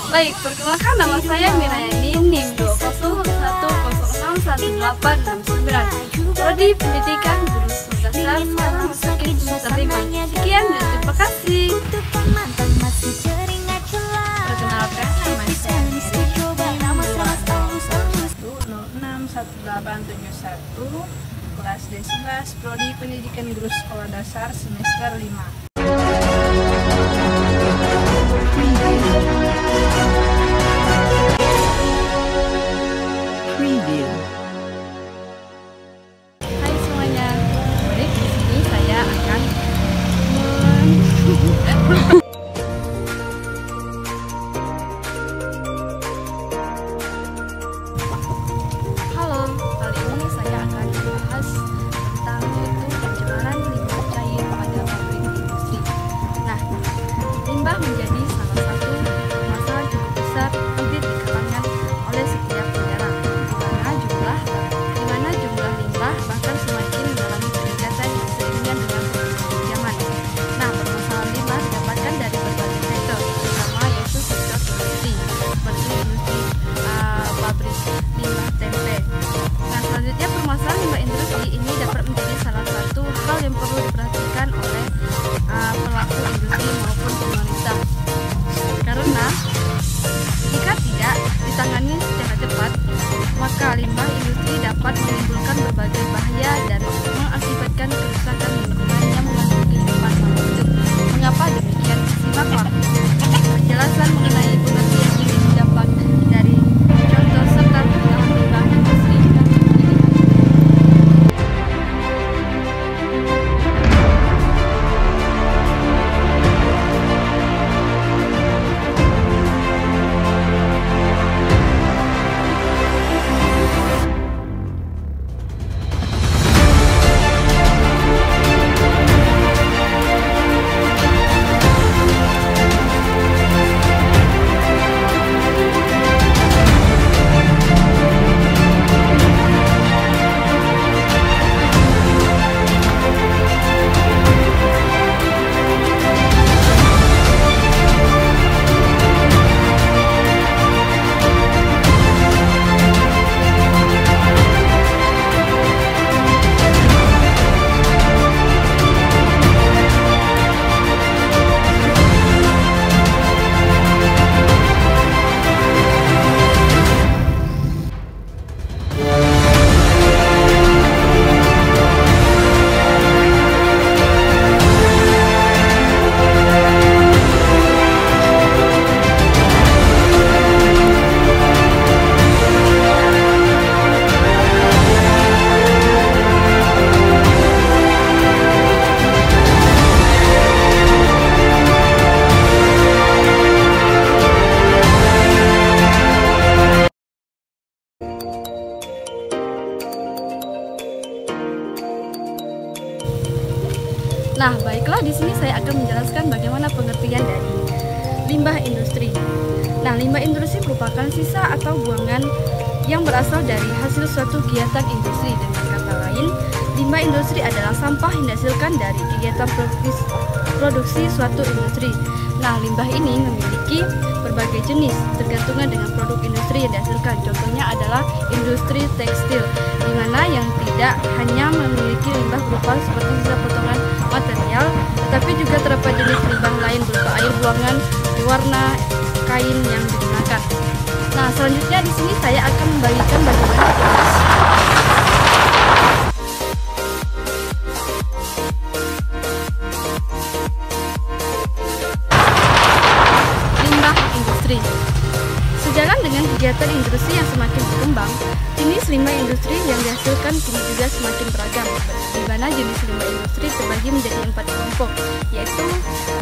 Baik, perkenalkan nama saya Mirayani, NIM 201061869, Prodi Pendidikan Guru Sekolah Dasar, sekarang masukin semester 5. Sekian dan terima kasih. Perkenalkan nama saya Mary, NIM 201061871, kelas D11, Prodi Pendidikan Guru Sekolah Dasar, semester 5. Hai semuanya, baik, di sini saya akan Halo, kali ini saya akan membahas tentang yaitu pencemaran limbah cair pada pabrik industri. Nah, limbah menjadi salah satu masalah cukup besar hampir di kalangan oleh setiap negara, di mana jumlah limbah bahkan semakin mengalami peningkatan seiring dengan perkembangan zaman. Nah, permasalahan limbah didapatkan dari berbagai sektor, terutama yaitu sektor industri, seperti industri pabrik limbah tempe. Nah, selanjutnya permasalahan limbah industri ini dapat menjadi salah satu hal yang perlu diperhatikan oleh pelaku industri maupun pemerintah. Karena jika tidak ditangani secara cepat, maka limbah industri dapat menimbulkan berbagai bahaya dan mengakibatkan kerusakan lingkungan yang mengganggu kehidupan makhluk. Mengapa demikian? Simak penjelasan mengenai pengertian ini didapat dari contoh serta penggunaan limbah industri. Nah, baiklah, di sini saya akan menjelaskan bagaimana pengertian dari limbah industri. Nah, limbah industri merupakan sisa atau buangan yang berasal dari hasil suatu kegiatan industri. Dengan kata lain, limbah industri adalah sampah yang dihasilkan dari kegiatan produksi suatu industri. Nah, limbah ini memiliki berbagai jenis tergantung dengan produk industri yang dihasilkan. Contohnya adalah industri tekstil, di mana yang tidak hanya memiliki limbah berupa seperti sisa potongan material, tetapi juga terdapat jenis limbah lain berupa air buangan, warna, kain yang digunakan. Nah, selanjutnya di sini saya akan membagikan bagaimana sejalan dengan kegiatan industri yang semakin berkembang, jenis limbah industri yang dihasilkan kini juga semakin beragam, di mana jenis limbah industri terbagi menjadi 4 kelompok, yaitu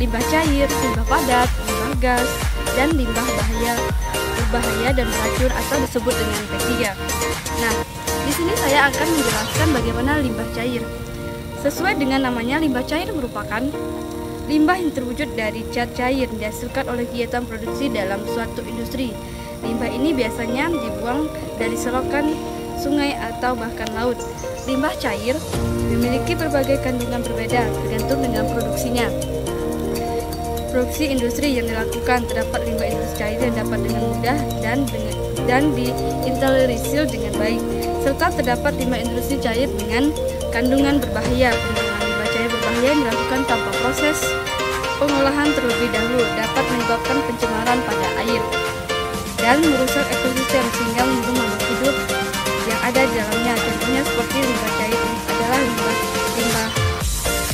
limbah cair, limbah padat, limbah gas, dan limbah berbahaya dan beracun atau disebut dengan P3. Nah, di sini saya akan menjelaskan bagaimana limbah cair. Sesuai dengan namanya, limbah cair merupakan limbah yang terwujud dari zat cair yang dihasilkan oleh kegiatan produksi dalam suatu industri. Limbah ini biasanya dibuang dari selokan, sungai, atau bahkan laut. Limbah cair memiliki berbagai kandungan berbeda tergantung dengan produksinya. produksi industri yang dilakukan. Terdapat limbah industri cair yang dapat dengan mudah dan diintelisir dengan baik, serta terdapat limbah industri cair dengan kandungan berbahaya. Pembuangan limbah cair berbahaya yang dilakukan tanpa proses pengolahan terlebih dahulu dapat menyebabkan pencemaran pada air dan merusak ekosistem sehingga membunuh makhluk hidup yang ada di dalamnya. Contohnya seperti limbah cair adalah limbah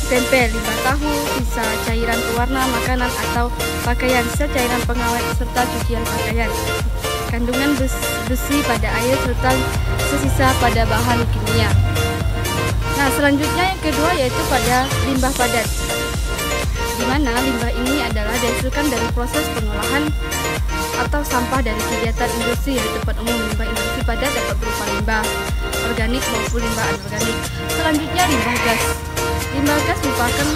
tempe, limbah tahu, sisa cairan pewarna makanan atau pakaian, sisa cairan pengawet serta cucian pakaian, kandungan besi pada air serta sisa pada bahan kimia. Nah, selanjutnya yang kedua yaitu pada limbah padat, di mana limbah ini adalah dihasilkan dari proses pengolahan atau sampah dari kegiatan industri. Yaitu tempat umum limbah industri padat dapat berupa limbah organik maupun limbah anorganik. Selanjutnya limbah gas. Limbah gas merupakan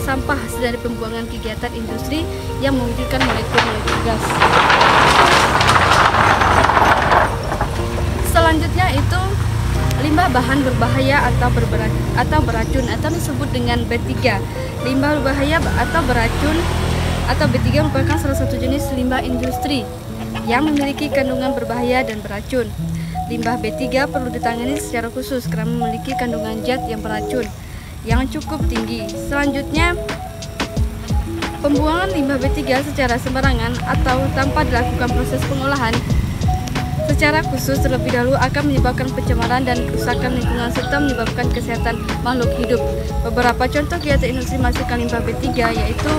sampah hasil dari pembuangan kegiatan industri yang mewujudkan molekul-molekul gas. Selanjutnya itu limbah bahan berbahaya atau beracun atau disebut dengan B3. Limbah berbahaya atau beracun atau B3 merupakan salah satu jenis limbah industri yang memiliki kandungan berbahaya dan beracun. Limbah B3 perlu ditangani secara khusus karena memiliki kandungan zat yang beracun yang cukup tinggi. Selanjutnya, pembuangan limbah B3 secara sembarangan atau tanpa dilakukan proses pengolahan secara khusus terlebih dahulu akan menyebabkan pencemaran dan kerusakan lingkungan serta menyebabkan kesehatan makhluk hidup. Beberapa contoh kegiatan industri menghasilkan limbah B3 yaitu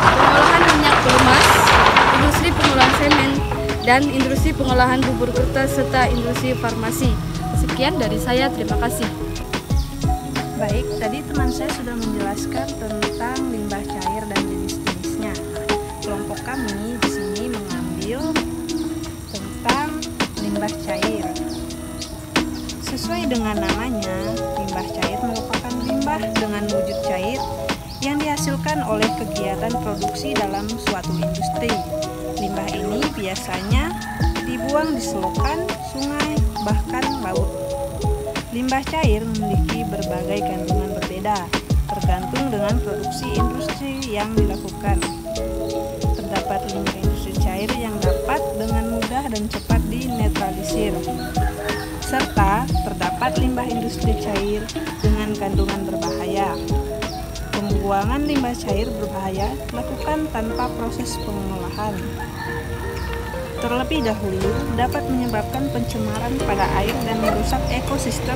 pengolahan minyak pelumas, industri pengolahan semen, dan industri pengolahan bubur kertas serta industri farmasi. Sekian dari saya, terima kasih. Baik, tadi teman saya sudah menjelaskan tentang limbah cair dan jenis-jenisnya. Kelompok kami di sini mengambil tentang limbah cair. Sesuai dengan namanya, limbah cair merupakan limbah dengan wujud cair yang dihasilkan oleh kegiatan produksi dalam suatu industri. Limbah ini biasanya dibuang di selokan, sungai, bahkan laut. Limbah cair memiliki berbagai kandungan berbeda, tergantung dengan produksi industri yang dilakukan. Terdapat limbah industri cair yang dapat dengan mudah dan cepat dinetralisir, serta terdapat limbah industri cair dengan kandungan berbahaya. Pembuangan limbah cair berbahaya dilakukan tanpa proses pengolahan. Terlebih dahulu dapat menyebabkan pencemaran pada air dan merusak ekosistem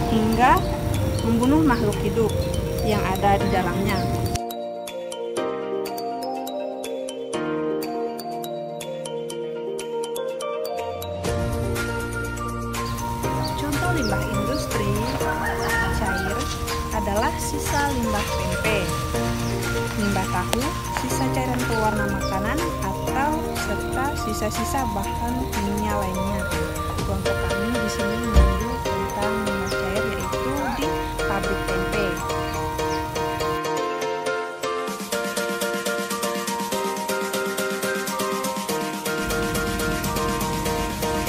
hingga membunuh makhluk hidup yang ada di dalamnya. Contoh limbah industri cair adalah sisa limbah tempe, limbah tahu, sisa cairan pewarna makanan, atau serta sisa-sisa bahan kimia lainnya. Kelompok kami di sini mengambil tentang limbah cair yaitu di pabrik tempe.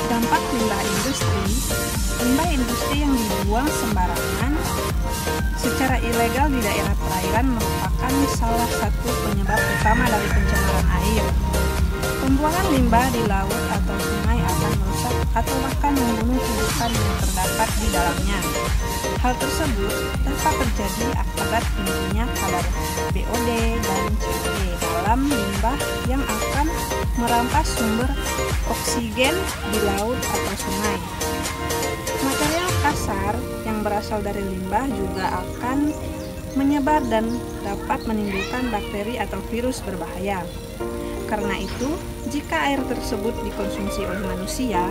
Dampak limbah industri. Limbah industri yang dibuang sembarangan secara ilegal di daerah perairan merupakan salah satu penyebab utama dari pencemaran air. Pembuangan limbah di laut atau sungai akan merusak atau bahkan membunuh kehidupan yang terdapat di dalamnya. Hal tersebut dapat terjadi akibat tingginya kadar BOD dan CO2 dalam limbah yang akan merampas sumber oksigen di laut atau sungai. Material kasar yang berasal dari limbah juga akan menyebar dan dapat menimbulkan bakteri atau virus berbahaya. Karena itu, jika air tersebut dikonsumsi oleh manusia,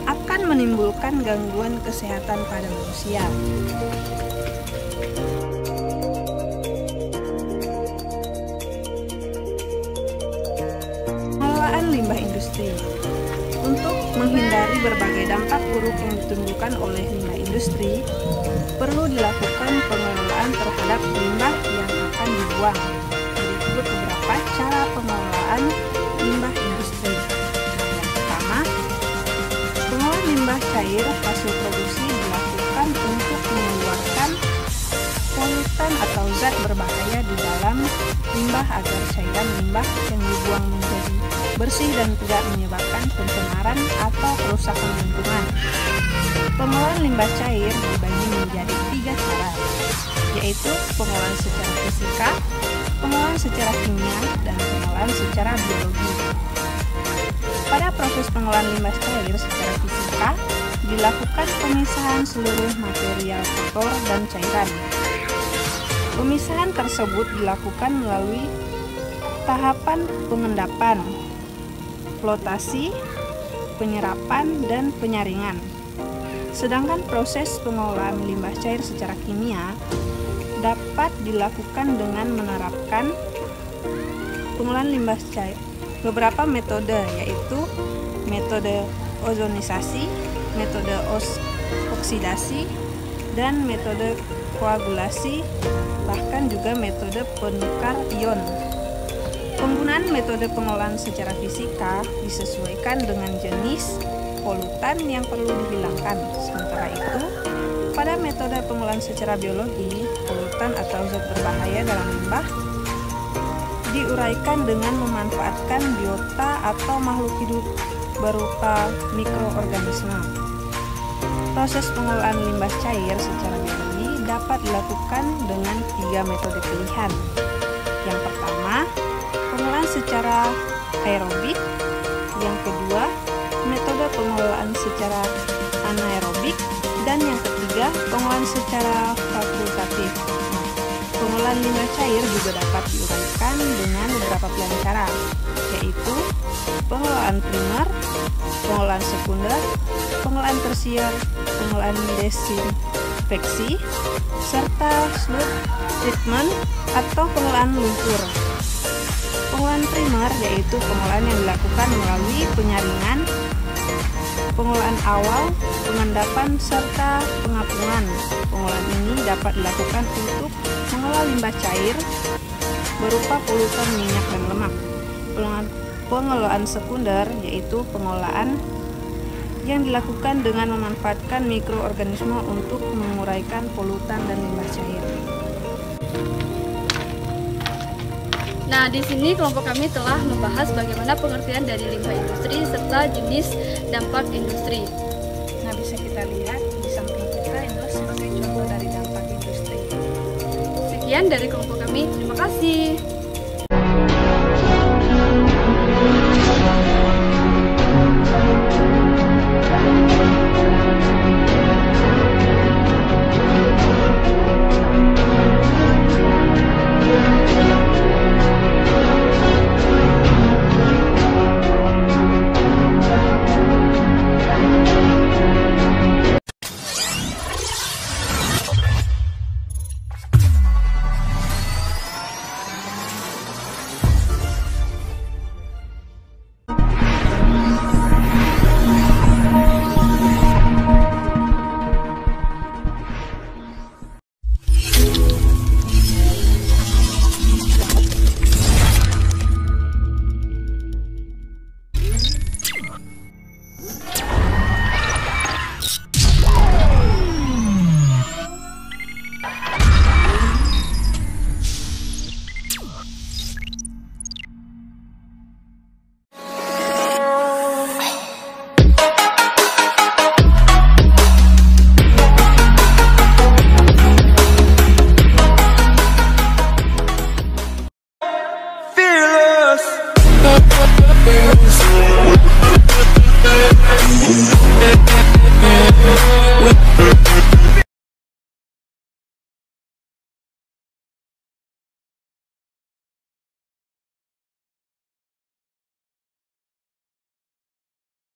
akan menimbulkan gangguan kesehatan pada manusia. Pengelolaan limbah industri. Untuk menghindari berbagai dampak buruk yang ditimbulkan oleh limbah industri, perlu dilakukan pengelolaan terhadap limbah yang akan dibuang. Berikut beberapa cara pengelolaan limbah industri. Yang pertama, pengolahan limbah cair hasil produksi dilakukan untuk mengeluarkan polutan polutan atau zat berbahaya di dalam limbah agar cairan limbah yang dibuang menjadi bersih dan tidak menyebabkan pencemaran atau kerusakan lingkungan. Pengolahan limbah cair dibagi menjadi 3 cara, yaitu pengolahan secara fisika, pengolahan secara kimia, dan pengolahan secara biologi. Pada proses pengolahan limbah cair secara fisika, dilakukan pemisahan seluruh material kotor dan cairan. Pemisahan tersebut dilakukan melalui tahapan pengendapan, flotasi, penyerapan, dan penyaringan. Sedangkan proses pengolahan limbah cair secara kimia dapat dilakukan dengan menerapkan pengolahan limbah cair beberapa metode, yaitu metode ozonisasi, metode oksidasi, dan metode koagulasi, bahkan juga metode penukar ion. Penggunaan metode pengolahan secara fisika disesuaikan dengan jenis polutan yang perlu dihilangkan. Sementara itu, pada metode pengolahan secara biologi, polutan atau zat berbahaya dalam limbah diuraikan dengan memanfaatkan biota atau makhluk hidup berupa mikroorganisme. Proses pengolahan limbah cair secara biologi dapat dilakukan dengan 3 metode pilihan. Yang pertama, pengolahan secara aerobik. Yang kedua, metode pengolahan secara anaerobik. Dan yang ketiga, pengolahan secara fakultatif. Pengolahan limbah cair juga dapat diuraikan dengan beberapa pilihan cara, yaitu pengolahan primer, pengolahan sekunder, pengolahan tersier, pengolahan desinfeksi, serta sludge treatment atau pengolahan lumpur. Pengolahan primer yaitu pengolahan yang dilakukan melalui penyaringan, pengolahan awal, pengendapan, serta pengapungan. Pengolahan ini dapat dilakukan untuk mengolah limbah cair berupa polutan minyak dan lemak. Pengolahan sekunder yaitu pengolahan yang dilakukan dengan memanfaatkan mikroorganisme untuk menguraikan polutan dan limbah cair. Nah, di sini kelompok kami telah membahas bagaimana pengertian dari limbah industri serta jenis dampak industri. Nah, bisa kita lihat di samping kita inilah sebagai contoh dari dampak industri. Sekian dari kelompok kami, terima kasih.